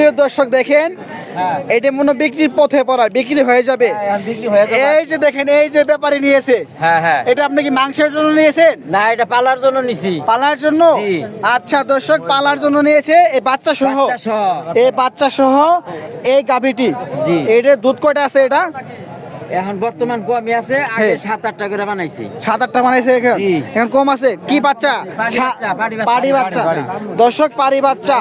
সুপ্রিয় দর্শক দেখেন, এটা মনে বিক্রির পথে পড়া, বিক্রি হয়ে যাবে। এই যে দেখেন, এই যে ব্যাপারী নিয়েছে, এটা আপনি কি মাংসের জন্য নিয়েছেন? না, এটা পালার জন্য নিছি। পালার জন্য? জি। আচ্ছা দর্শক, পালার জন্য নিয়েছে এই বাচ্চা সহ। বাচ্চা সহ। এই বাচ্চা সহ এই গাভীটি। জি। এটার দুধ কয়টা আছে এটা? এখন বর্তমান কমই আছে, আগে 7-8টা করে বানাইছি। 7-8টা বানাইছে এখন? জি। এখন কম আছে। কি বাচ্চা? পাড়ি বাচ্চা, পাড়ি বাচ্চা। পাড়ি বাচ্চা। দর্শক, পাড়ি বাচ্চা।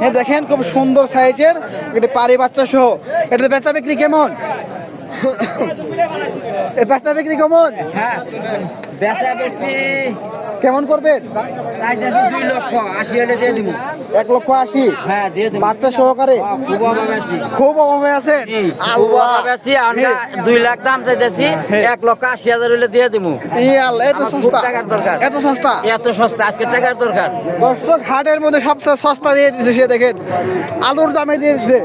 হ্যাঁ দেখেন, খুব সুন্দর সাইজের এটা পাড়ি বাচ্চা সহ। এটা বেচা বিক্রি কেমন? বেচা বিক্রি কেমন? হ্যাঁ, বেচা বিক্রি কেমন করবেন? চাইতেছি 2 লক্ষ 80 হলে দিয়ে দিব। 1,80,000? হ্যাঁ, দিয়ে দিব। বাচ্চা সহকারে? খুব অভাবে আছি। খুব অভাবে আছে। জি, খুব অভাবে আছি। আমরা 2 লাখ দাম চাইতেছি, 1,80,000 হলে দিয়ে দিব। এত আমার খুব সস্তা? টাকার দরকার। এত সস্তা? এত সস্তা, আজকে টাকার দরকার। দর্শক, হাটের মধ্যে সবচেয়ে সস্তা দিয়ে দিচ্ছে সে। দেখেন, আলুর দামে দিয়ে দিচ্ছে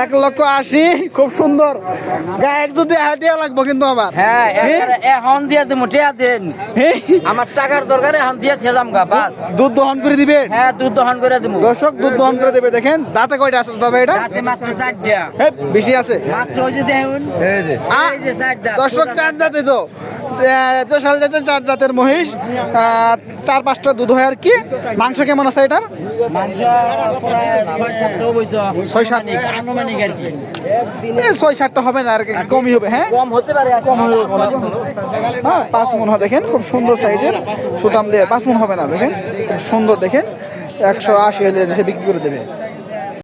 1,80,000। খুব সুন্দর। গায়ে যদি দেওয়া লাগবো কিন্তু আমার। হ্যাঁ, এখন দিয়ে দিব, টিয়া দেন। আমার টাকার দরকার, এখন দিয়ে খেলাম গা বাস। দুধ দহন করে দিবেন? হ্যাঁ, দুধ দহন করে দিব। দর্শক, দুধ দহন করে দেবে। দেখেন, দাঁতে কয়টা আছে তবে এটা? রাতে মাত্র 4টা। হ্যাঁ, বেশি আছে। মাত্র ওই যে দেখুন, এই যে 4 দাঁত। দর্শক, 4 জাতে তো দেশাল জাতের 4 জাতের মহিষ। 4-5টা দুধ হয় আর কি। মাংস কেমন আছে এটার? মাংস প্রায় 6-7টা হইব তো। 6-7 আনুমানিক আর কি। 6-7টা হবে না, আর কি কমই হবে। হ্যাঁ, কম হতে পারে, কম হবে। হ্যাঁ, 5 মন হয়। দেখেন, খুব সুন্দর সাইজের সুটাম দিয়ে 5 মন হবে না। দেখেন, খুব সুন্দর। দেখেন, 180 হলে বিক্রি করে দেবে।